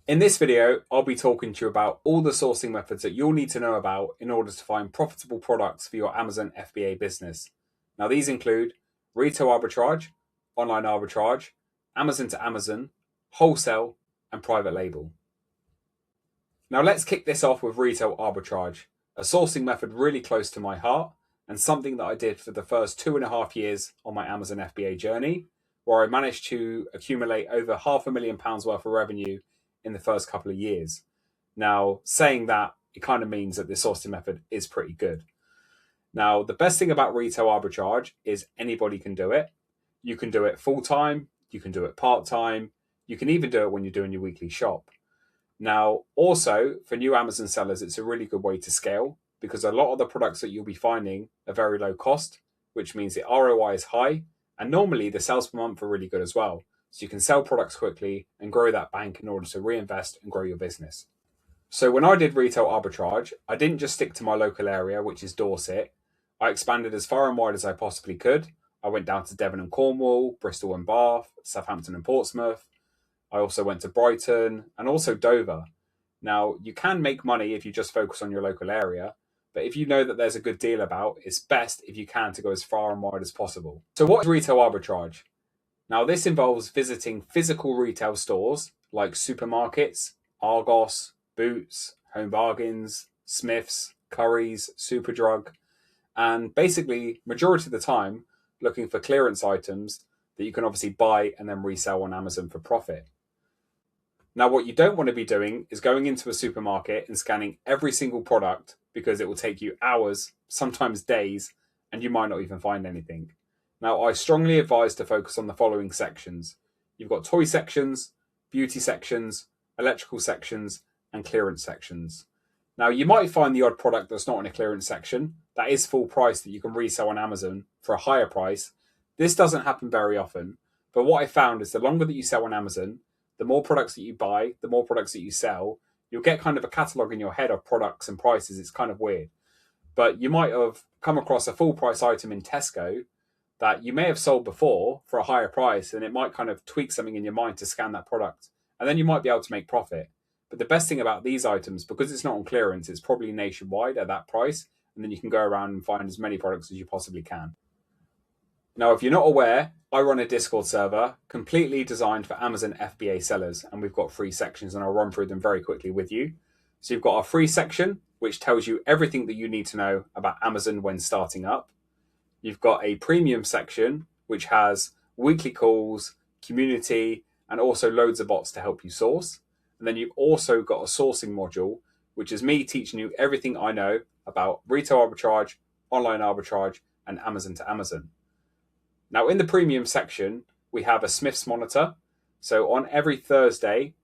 In this video, I'll be talking to you about all the sourcing methods that you'll need to know about in order to find profitable products for your Amazon FBA business. Now, these include retail arbitrage, online arbitrage, Amazon to Amazon, wholesale, and private label. Now, let's kick this off with retail arbitrage, a sourcing method really close to my heart and something that I did for the first 2.5 years on my Amazon FBA journey, where I managed to accumulate over £500,000 worth of revenue in the first couple of years. Now, saying that, it kind of means that this sourcing method is pretty good. Now, the best thing about retail arbitrage is anybody can do it. You can do it full-time, you can do it part-time, you can even do it when you're doing your weekly shop. Now, also, for new Amazon sellers, it's a really good way to scale because a lot of the products that you'll be finding are very low cost, which means the ROI is high, and normally the sales per month are really good as well. So you can sell products quickly and grow that bank in order to reinvest and grow your business. So when I did retail arbitrage, I didn't just stick to my local area, which is Dorset. I expanded as far and wide as I possibly could. I went down to Devon and Cornwall, Bristol and Bath, Southampton and Portsmouth. I also went to Brighton and also Dover. Now, you can make money if you just focus on your local area, but if you know that there's a good deal about, it's best if you can to go as far and wide as possible. So what is retail arbitrage? Now, this involves visiting physical retail stores like supermarkets, Argos, Boots, Home Bargains, Smiths, Currys, Superdrug, and basically, majority of the time, looking for clearance items that you can obviously buy and then resell on Amazon for profit. Now, what you don't want to be doing is going into a supermarket and scanning every single product because it will take you hours, sometimes days, and you might not even find anything. Now, I strongly advise to focus on the following sections. You've got toy sections, beauty sections, electrical sections, and clearance sections. Now, you might find the odd product that's not in a clearance section that is full price that you can resell on Amazon for a higher price. This doesn't happen very often, but what I found is the longer that you sell on Amazon, the more products that you buy, the more products that you sell, you'll get kind of a catalogue in your head of products and prices. It's kind of weird. But you might have come across a full price item in Tesco that you may have sold before for a higher price, and it might kind of tweak something in your mind to scan that product. And then you might be able to make profit. But the best thing about these items, because it's not on clearance, it's probably nationwide at that price, and then you can go around and find as many products as you possibly can. Now, if you're not aware, I run a Discord server completely designed for Amazon FBA sellers, and we've got 3 sections, and I'll run through them very quickly with you. So you've got our free section, which tells you everything that you need to know about Amazon when starting up. You've got a premium section, which has weekly calls, community, and also loads of bots to help you source. And then you've also got a sourcing module, which is me teaching you everything I know about retail arbitrage, online arbitrage, and Amazon to Amazon. Now, in the premium section, we have a Smiths monitor. So on every Thursday,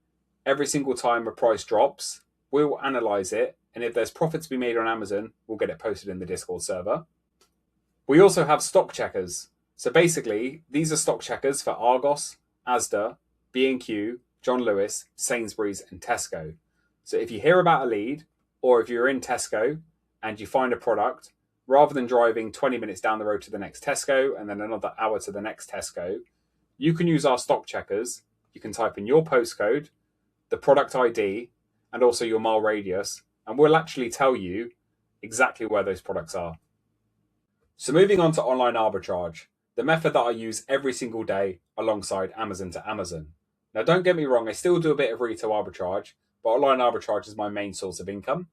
every single time a price drops, we'll analyze it. And if there's profit to be made on Amazon, we'll get it posted in the Discord server. We also have stock checkers. So basically, these are stock checkers for Argos, Asda, B&Q, John Lewis, Sainsbury's, and Tesco. So if you hear about a lead, or if you're in Tesco and you find a product, rather than driving 20 minutes down the road to the next Tesco and then another hour to the next Tesco, you can use our stock checkers. You can type in your postcode, the product ID, and also your mile radius, and we'll actually tell you exactly where those products are. So moving on to online arbitrage, the method that I use every single day alongside Amazon to Amazon. Now, don't get me wrong, I still do a bit of retail arbitrage, but online arbitrage is my main source of income.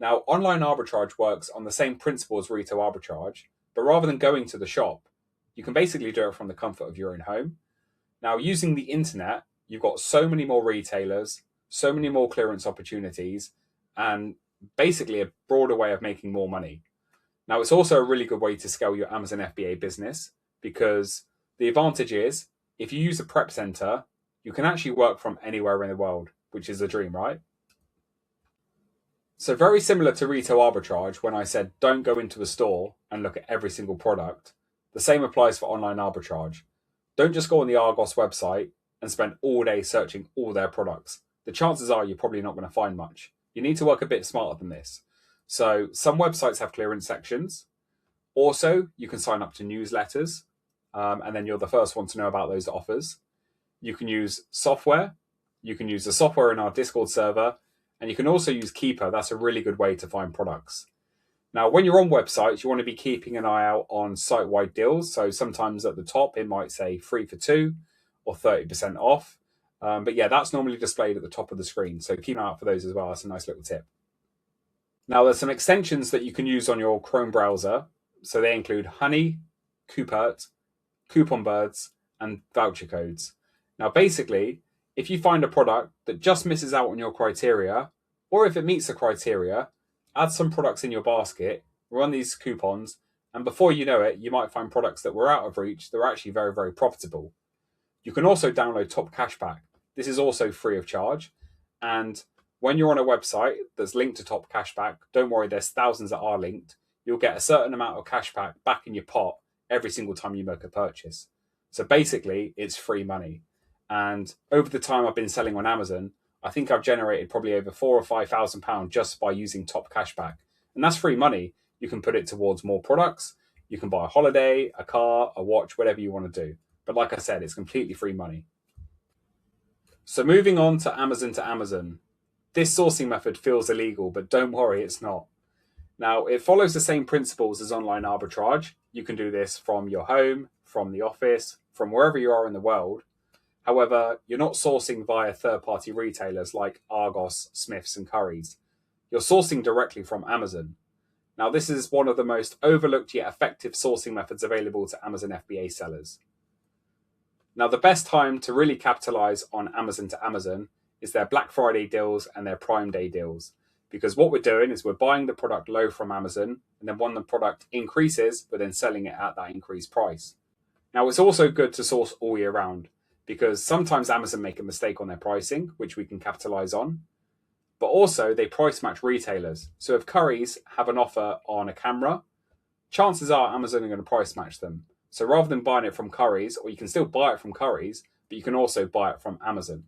Now, online arbitrage works on the same principle as retail arbitrage, but rather than going to the shop, you can basically do it from the comfort of your own home. Now, using the internet, you've got so many more retailers, so many more clearance opportunities, and basically a broader way of making more money. Now, it's also a really good way to scale your Amazon FBA business because the advantage is if you use a prep center, you can actually work from anywhere in the world, which is a dream, right? So very similar to retail arbitrage, when I said don't go into a store and look at every single product, the same applies for online arbitrage. Don't just go on the Argos website and spend all day searching all their products. The chances are you're probably not going to find much. You need to work a bit smarter than this. So some websites have clearance sections. Also, you can sign up to newsletters, and then you're the first one to know about those offers. You can use software You can use the software in our Discord server, and you can also use Keeper. That's a really good way to find products. Now, when you're on websites, you want to be keeping an eye out on site-wide deals. So sometimes at the top, it might say 3 for 2 or 30% off. But yeah, that's normally displayed at the top of the screen. So keep an eye out for those as well. That's a nice little tip. Now, there's some extensions that you can use on your Chrome browser. So they include Honey, Coupert, Coupon Birds, and voucher codes. Now, basically, if you find a product that just misses out on your criteria, or if it meets the criteria, add some products in your basket, run these coupons, and before you know it, you might find products that were out of reach that are actually very, very profitable. You can also download Top Cashback. This is also free of charge. And when you're on a website that's linked to Top Cashback, don't worry, there's thousands that are linked. You'll get a certain amount of cashback back in your pot every single time you make a purchase. So basically, it's free money. And over the time I've been selling on Amazon, I think I've generated probably over £4,000 or £5,000 just by using Top Cashback. And that's free money. You can put it towards more products. You can buy a holiday, a car, a watch, whatever you want to do. But like I said, it's completely free money. So moving on to Amazon. This sourcing method feels illegal, but don't worry, it's not. Now, it follows the same principles as online arbitrage. You can do this from your home, from the office, from wherever you are in the world. However, you're not sourcing via third-party retailers like Argos, Smiths, and Currys. You're sourcing directly from Amazon. Now, this is one of the most overlooked yet effective sourcing methods available to Amazon FBA sellers. Now, the best time to really capitalize on Amazon is their Black Friday deals and their Prime Day deals. Because what we're doing is we're buying the product low from Amazon, and then when the product increases, we're then selling it at that increased price. Now, it's also good to source all year round, because sometimes Amazon make a mistake on their pricing, which we can capitalize on. But also, they price match retailers. So if Currys have an offer on a camera, chances are Amazon are going to price match them. So rather than buying it from Currys, or you can still buy it from Currys, but you can also buy it from Amazon.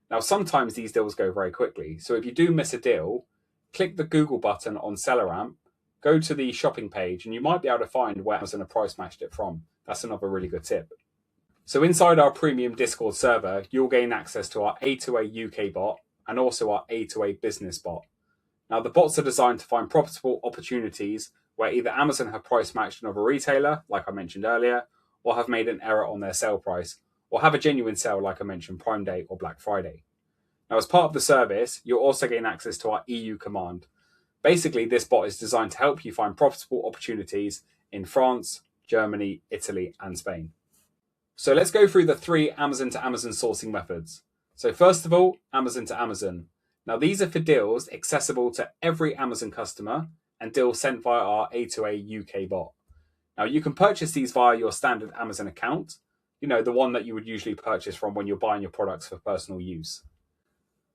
Now, sometimes these deals go very quickly. So if you do miss a deal, click the Google button on SellerAmp, go to the shopping page, and you might be able to find where Amazon have price matched it from. That's another really good tip. So inside our premium Discord server, you'll gain access to our A2A UK bot and also our A2A business bot. Now, the bots are designed to find profitable opportunities where either Amazon have price matched another retailer, like I mentioned earlier, or have made an error on their sale price, or have a genuine sale, like I mentioned, Prime Day or Black Friday. Now, as part of the service, you'll also gain access to our EU command. Basically, this bot is designed to help you find profitable opportunities in France, Germany, Italy, and Spain. So let's go through the 3 Amazon to Amazon sourcing methods. So first of all, Amazon to Amazon. Now, these are for deals accessible to every Amazon customer and deals sent via our A2A UK bot. Now, you can purchase these via your standard Amazon account, the one that you would usually purchase from when you're buying your products for personal use.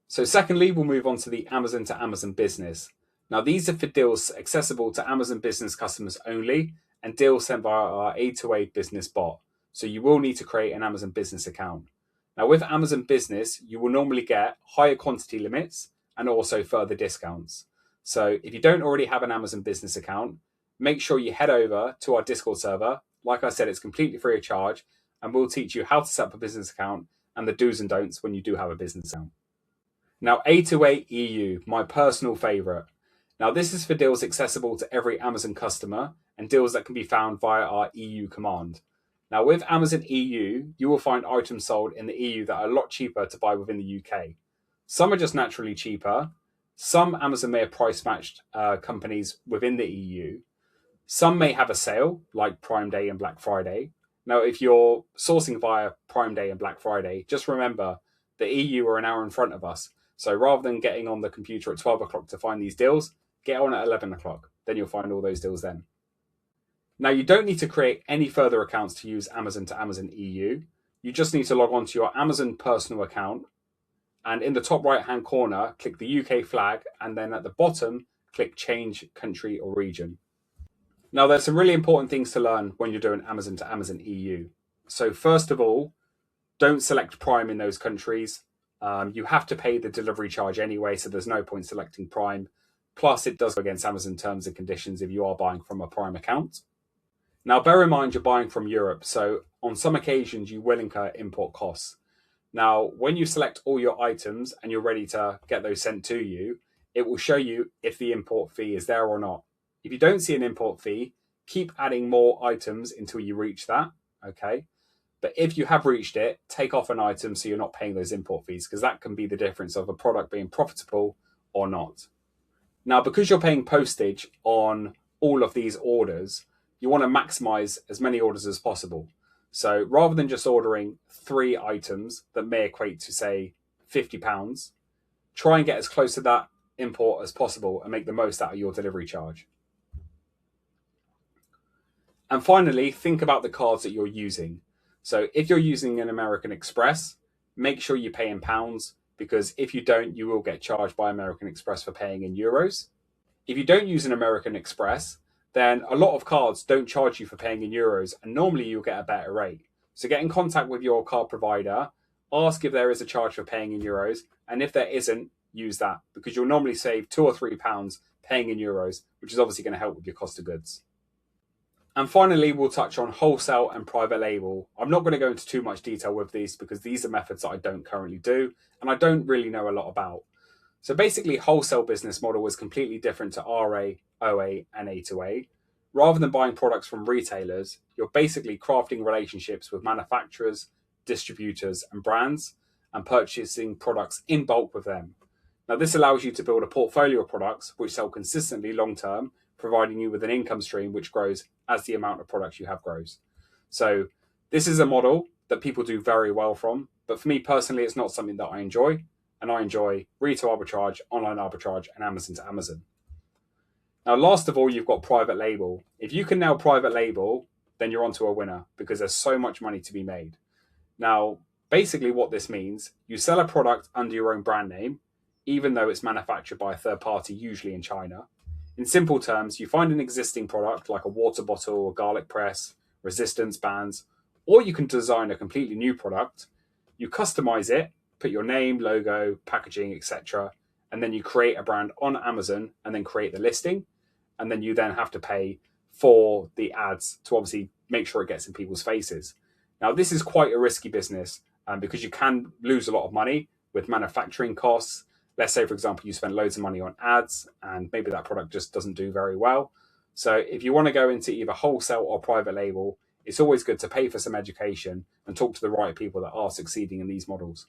So secondly, we'll move on to the Amazon to Amazon business. Now, these are for deals accessible to Amazon business customers only and deals sent via our A2A business bot. So you will need to create an Amazon business account. Now, with Amazon business, you will normally get higher quantity limits and also further discounts. So if you don't already have an Amazon business account, make sure you head over to our Discord server. Like I said, it's completely free of charge, and we'll teach you how to set up a business account and the do's and don'ts when you do have a business account. Now, A2A EU, my personal favorite. Now, this is for deals accessible to every Amazon customer and deals that can be found via our EU command. Now, with Amazon EU, you will find items sold in the EU that are a lot cheaper to buy within the UK. Some are just naturally cheaper. Some Amazon may have price matched companies within the EU. Some may have a sale, like Prime Day and Black Friday. Now, if you're sourcing via Prime Day and Black Friday, just remember the EU are an hour in front of us. So rather than getting on the computer at 12 o'clock to find these deals, get on at 11 o'clock. Then you'll find all those deals then. Now, you don't need to create any further accounts to use Amazon to Amazon EU. You just need to log on to your Amazon personal account. And in the top right-hand corner, click the UK flag. And then at the bottom, click Change Country or Region. Now, there's some really important things to learn when you're doing Amazon to Amazon EU. So first of all, don't select Prime in those countries. You have to pay the delivery charge anyway, so there's no point selecting Prime. Plus, it does go against Amazon terms and conditions if you are buying from a Prime account. Now, bear in mind you're buying from Europe, so on some occasions you will incur import costs. Now, when you select all your items and you're ready to get those sent to you, it will show you if the import fee is there or not. If you don't see an import fee, keep adding more items until you reach that, okay? But if you have reached it, take off an item so you're not paying those import fees, because that can be the difference of a product being profitable or not. Now, because you're paying postage on all of these orders, you want to maximize as many orders as possible. So rather than just ordering 3 items that may equate to, say, £50, try and get as close to that import as possible and make the most out of your delivery charge. And finally, think about the cards that you're using. So if you're using an American Express, make sure you pay in pounds, because if you don't, you will get charged by American Express for paying in euros. If you don't use an American Express, then a lot of cards don't charge you for paying in euros, and normally you'll get a better rate. So get in contact with your card provider, ask if there is a charge for paying in euros, and if there isn't, use that, because you'll normally save £2 or £3 paying in euros, which is obviously going to help with your cost of goods. And finally, we'll touch on wholesale and private label. I'm not going to go into too much detail with these because these are methods that I don't currently do and I don't really know a lot about. So basically, wholesale business model is completely different to RA, OA, and A2A. Rather than buying products from retailers, you're basically crafting relationships with manufacturers, distributors, and brands, and purchasing products in bulk with them. Now, this allows you to build a portfolio of products which sell consistently long term, providing you with an income stream which grows as the amount of products you have grows. So this is a model that people do very well from, but for me personally, it's not something that I enjoy, and I enjoy retail arbitrage, online arbitrage, and Amazon to Amazon. Now, last of all, you've got private label. If you can nail private label, then you're onto a winner, because there's so much money to be made. Now, basically what this means, you sell a product under your own brand name, even though it's manufactured by a third party, usually in China. In simple terms, you find an existing product like a water bottle, a garlic press, resistance bands, or you can design a completely new product. You customize it, put your name, logo, packaging, etc., and then you create a brand on Amazon and then create the listing. And then you then have to pay for the ads to obviously make sure it gets in people's faces. Now, this is quite a risky business because you can lose a lot of money with manufacturing costs. Let's say, for example, you spend loads of money on ads and maybe that product just doesn't do very well. So if you want to go into either wholesale or private label, it's always good to pay for some education and talk to the right people that are succeeding in these models.